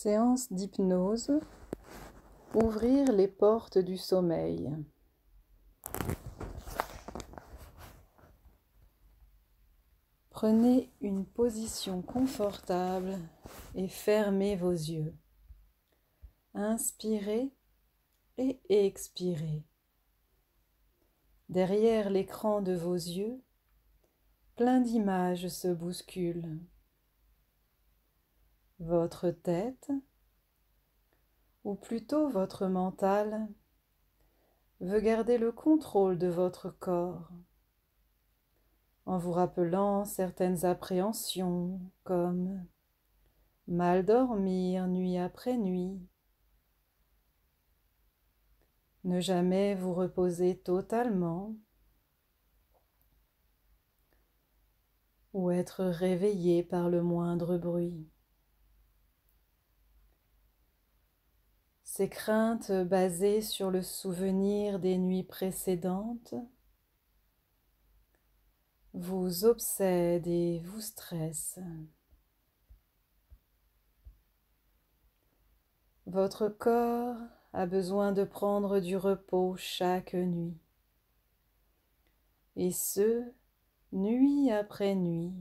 Séance d'hypnose. Ouvrir les portes du sommeil. Prenez une position confortable et fermez vos yeux. Inspirez et expirez. Derrière l'écran de vos yeux, plein d'images se bousculent. Votre tête, ou plutôt votre mental, veut garder le contrôle de votre corps, en vous rappelant certaines appréhensions comme mal dormir nuit après nuit, ne jamais vous reposer totalement ou être réveillé par le moindre bruit. Ces craintes basées sur le souvenir des nuits précédentes vous obsèdent et vous stressent. Votre corps a besoin de prendre du repos chaque nuit, et ce, nuit après nuit,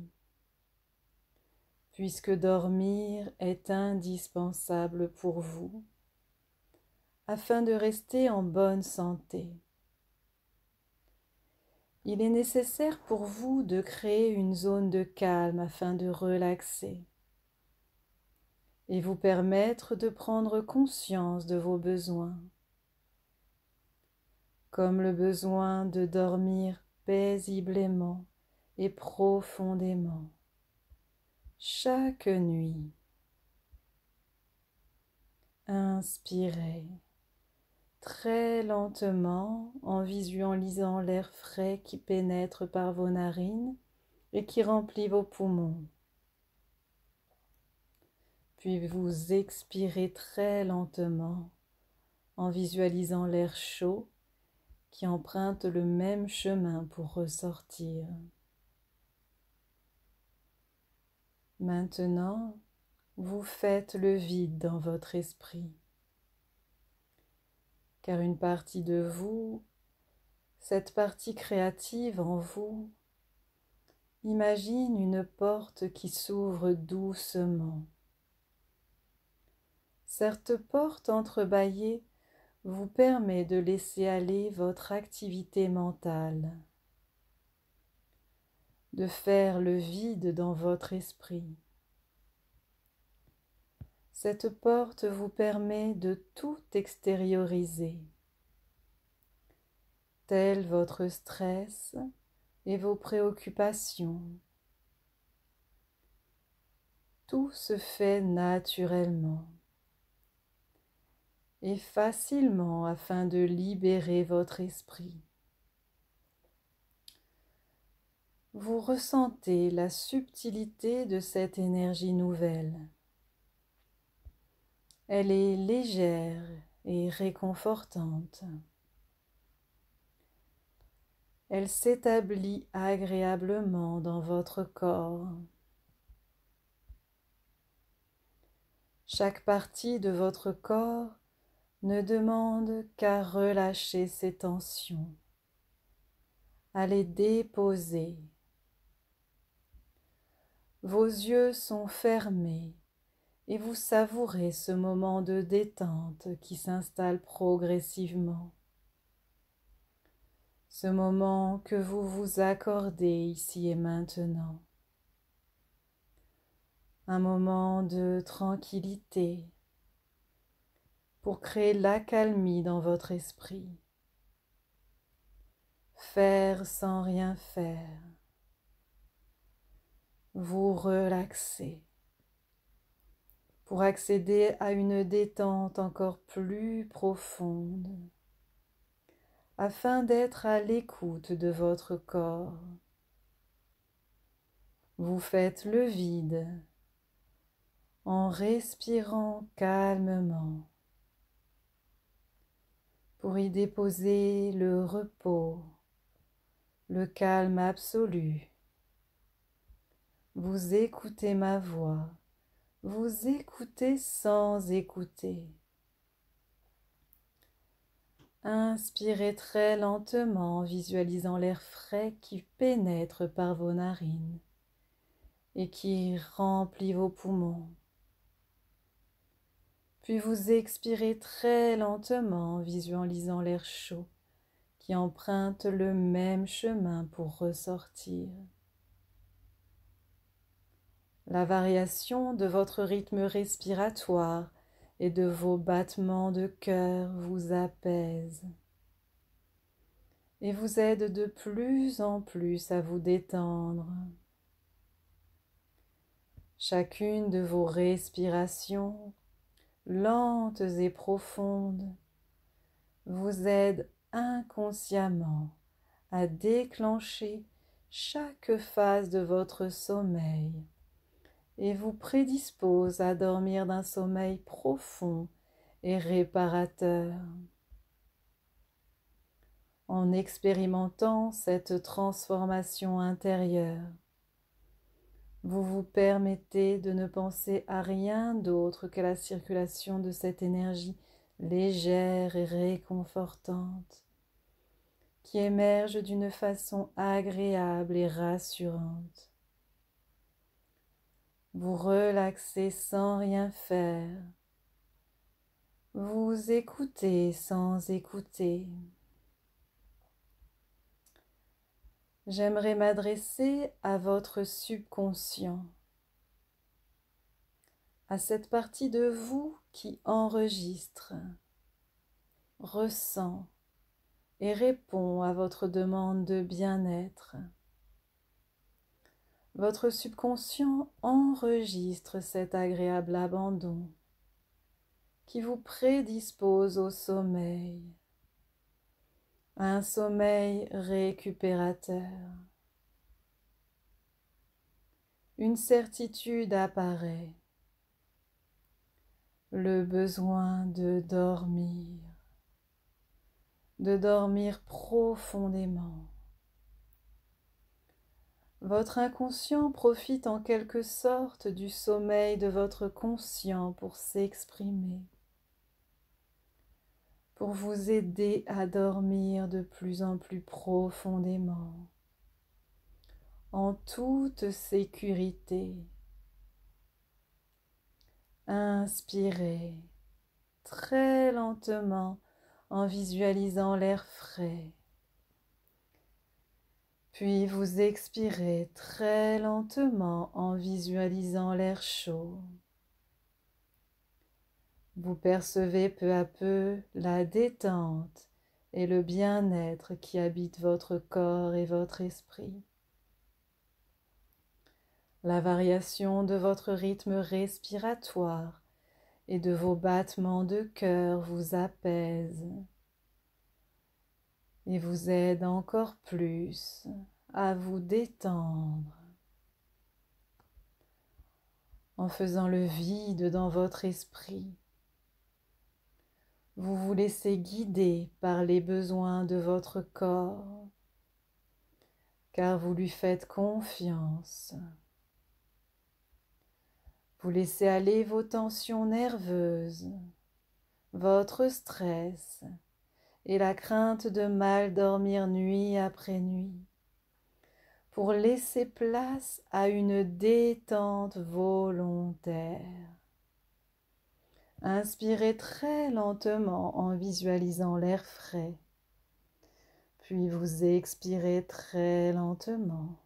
puisque dormir est indispensable pour vous, afin de rester en bonne santé. Il est nécessaire pour vous de créer une zone de calme afin de relaxer et vous permettre de prendre conscience de vos besoins, comme le besoin de dormir paisiblement et profondément chaque nuit. Inspirez très lentement en visualisant l'air frais qui pénètre par vos narines et qui remplit vos poumons. Puis vous expirez très lentement en visualisant l'air chaud qui emprunte le même chemin pour ressortir. Maintenant, vous faites le vide dans votre esprit, car une partie de vous, cette partie créative en vous, imagine une porte qui s'ouvre doucement. Cette porte entrebâillée vous permet de laisser aller votre activité mentale, de faire le vide dans votre esprit. Cette porte vous permet de tout extérioriser, tel votre stress et vos préoccupations. Tout se fait naturellement et facilement afin de libérer votre esprit. Vous ressentez la subtilité de cette énergie nouvelle. Elle est légère et réconfortante. Elle s'établit agréablement dans votre corps. Chaque partie de votre corps ne demande qu'à relâcher ses tensions, à les déposer. Vos yeux sont fermés et vous savourez ce moment de détente qui s'installe progressivement. Ce moment que vous vous accordez ici et maintenant. Un moment de tranquillité pour créer l'accalmie dans votre esprit. Faire sans rien faire. Vous relaxer pour accéder à une détente encore plus profonde afin d'être à l'écoute de votre corps. Vous faites le vide en respirant calmement pour y déposer le repos, le calme absolu. Vous écoutez ma voix, vous écoutez sans écouter. Inspirez très lentement en visualisant l'air frais qui pénètre par vos narines et qui remplit vos poumons. Puis vous expirez très lentement en visualisant l'air chaud qui emprunte le même chemin pour ressortir. La variation de votre rythme respiratoire et de vos battements de cœur vous apaise et vous aide de plus en plus à vous détendre. Chacune de vos respirations, lentes et profondes, vous aide inconsciemment à déclencher chaque phase de votre sommeil et vous prédispose à dormir d'un sommeil profond et réparateur. En expérimentant cette transformation intérieure, vous vous permettez de ne penser à rien d'autre qu'à la circulation de cette énergie légère et réconfortante qui émerge d'une façon agréable et rassurante. Vous relaxez sans rien faire. Vous écoutez sans écouter. J'aimerais m'adresser à votre subconscient, à cette partie de vous qui enregistre, ressent et répond à votre demande de bien-être. Votre subconscient enregistre cet agréable abandon qui vous prédispose au sommeil, un sommeil récupérateur. Une certitude apparaît, le besoin de dormir profondément. Votre inconscient profite en quelque sorte du sommeil de votre conscient pour s'exprimer, pour vous aider à dormir de plus en plus profondément, en toute sécurité. Inspirez très lentement en visualisant l'air frais. Puis vous expirez très lentement en visualisant l'air chaud. Vous percevez peu à peu la détente et le bien-être qui habitent votre corps et votre esprit. La variation de votre rythme respiratoire et de vos battements de cœur vous apaise et vous aide encore plus à vous détendre. En faisant le vide dans votre esprit, vous vous laissez guider par les besoins de votre corps, car vous lui faites confiance. Vous laissez aller vos tensions nerveuses, votre stress et la crainte de mal dormir nuit après nuit, pour laisser place à une détente volontaire. Inspirez très lentement en visualisant l'air frais, puis vous expirez très lentement.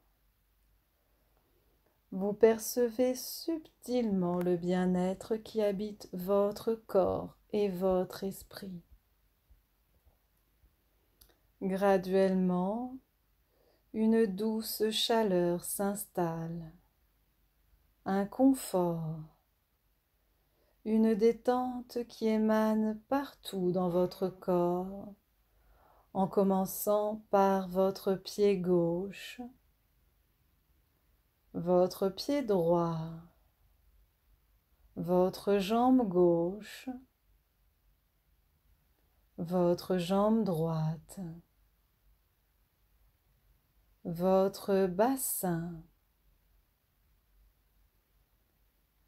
Vous percevez subtilement le bien-être qui habite votre corps et votre esprit. Graduellement, une douce chaleur s'installe, un confort, une détente qui émane partout dans votre corps, en commençant par votre pied gauche, votre pied droit, votre jambe gauche, votre jambe droite, votre bassin,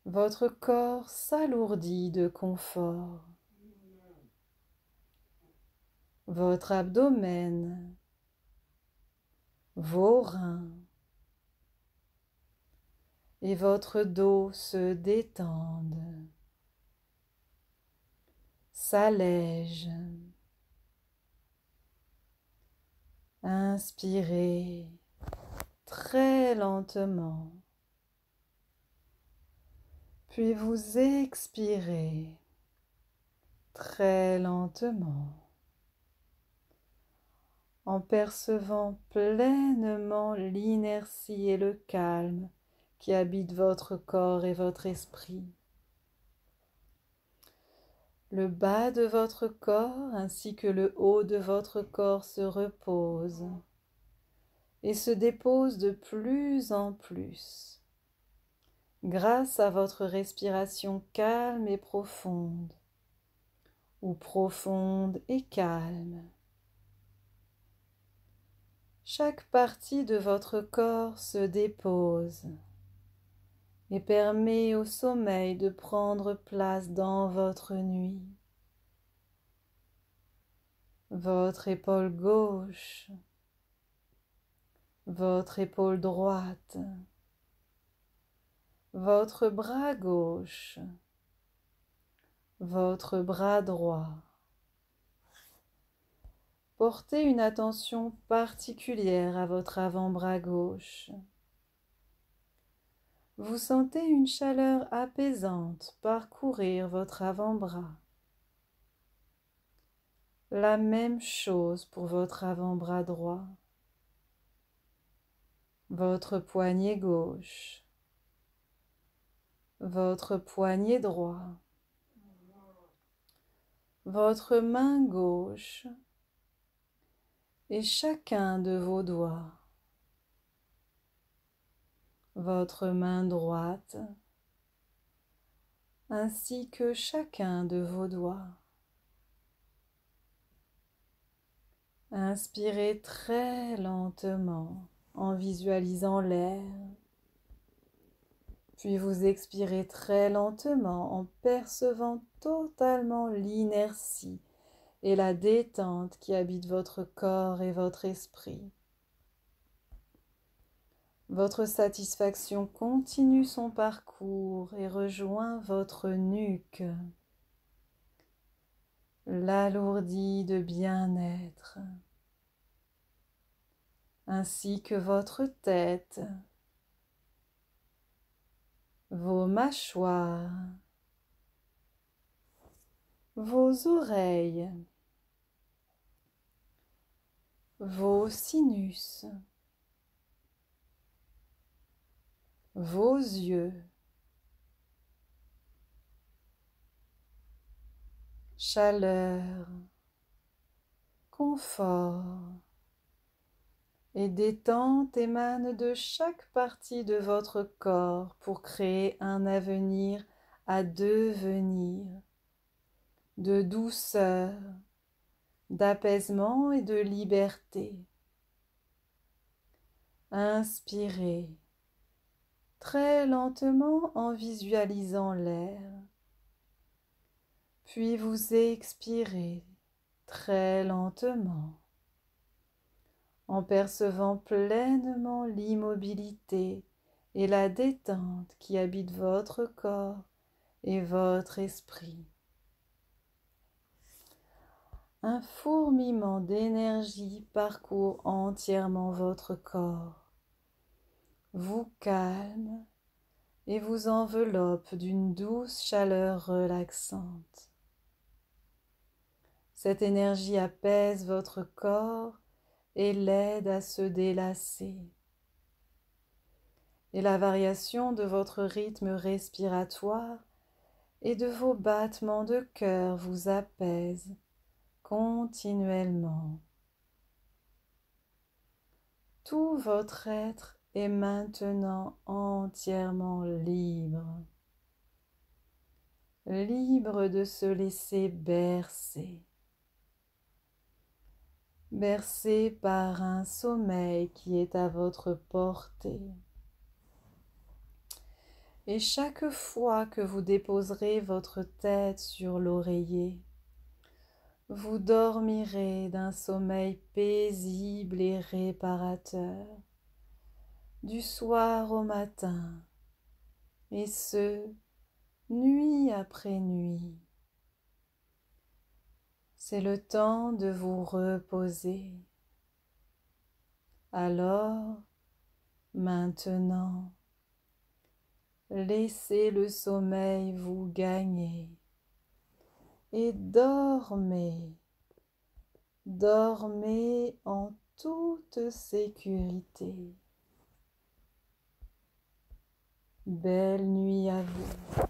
Votre corps s'alourdit de confort. Votre abdomen, vos reins et votre dos se détendent, s'allègent. Inspirez très lentement, puis vous expirez très lentement, en percevant pleinement l'inertie et le calme qui habitent votre corps et votre esprit. Le bas de votre corps ainsi que le haut de votre corps se reposent et se déposent de plus en plus grâce à votre respiration calme et profonde ou profonde et calme. Chaque partie de votre corps se dépose et permet au sommeil de prendre place dans votre nuit. Votre épaule gauche, votre épaule droite, votre bras gauche, votre bras droit. Portez une attention particulière à votre avant-bras gauche. Vous sentez une chaleur apaisante parcourir votre avant-bras. La même chose pour votre avant-bras droit, votre poignet gauche, votre poignet droit, votre main gauche et chacun de vos doigts, votre main droite ainsi que chacun de vos doigts. Inspirez très lentement en visualisant l'air, puis vous expirez très lentement en percevant totalement l'inertie et la détente qui habite votre corps et votre esprit. Votre satisfaction continue son parcours et rejoint votre nuque, l'alourdit de bien-être, ainsi que votre tête, vos mâchoires, vos oreilles, vos sinus, vos yeux, chaleur, confort et détente émanent de chaque partie de votre corps pour créer un avenir à devenir, de douceur, d'apaisement et de liberté. Inspirez très lentement en visualisant l'air, puis vous expirez très lentement en percevant pleinement l'immobilité et la détente qui habitent votre corps et votre esprit. Un fourmillement d'énergie parcourt entièrement votre corps, vous calme et vous enveloppe d'une douce chaleur relaxante. Cette énergie apaise votre corps et l'aide à se délasser. Et la variation de votre rythme respiratoire et de vos battements de cœur vous apaise continuellement. Tout votre être est maintenant entièrement libre, libre de se laisser bercer. Bercé par un sommeil qui est à votre portée. Et chaque fois que vous déposerez votre tête sur l'oreiller, vous dormirez d'un sommeil paisible et réparateur, du soir au matin, et ce, nuit après nuit. C'est le temps de vous reposer. Alors, maintenant, laissez le sommeil vous gagner et dormez, dormez en toute sécurité. Belle nuit à vous.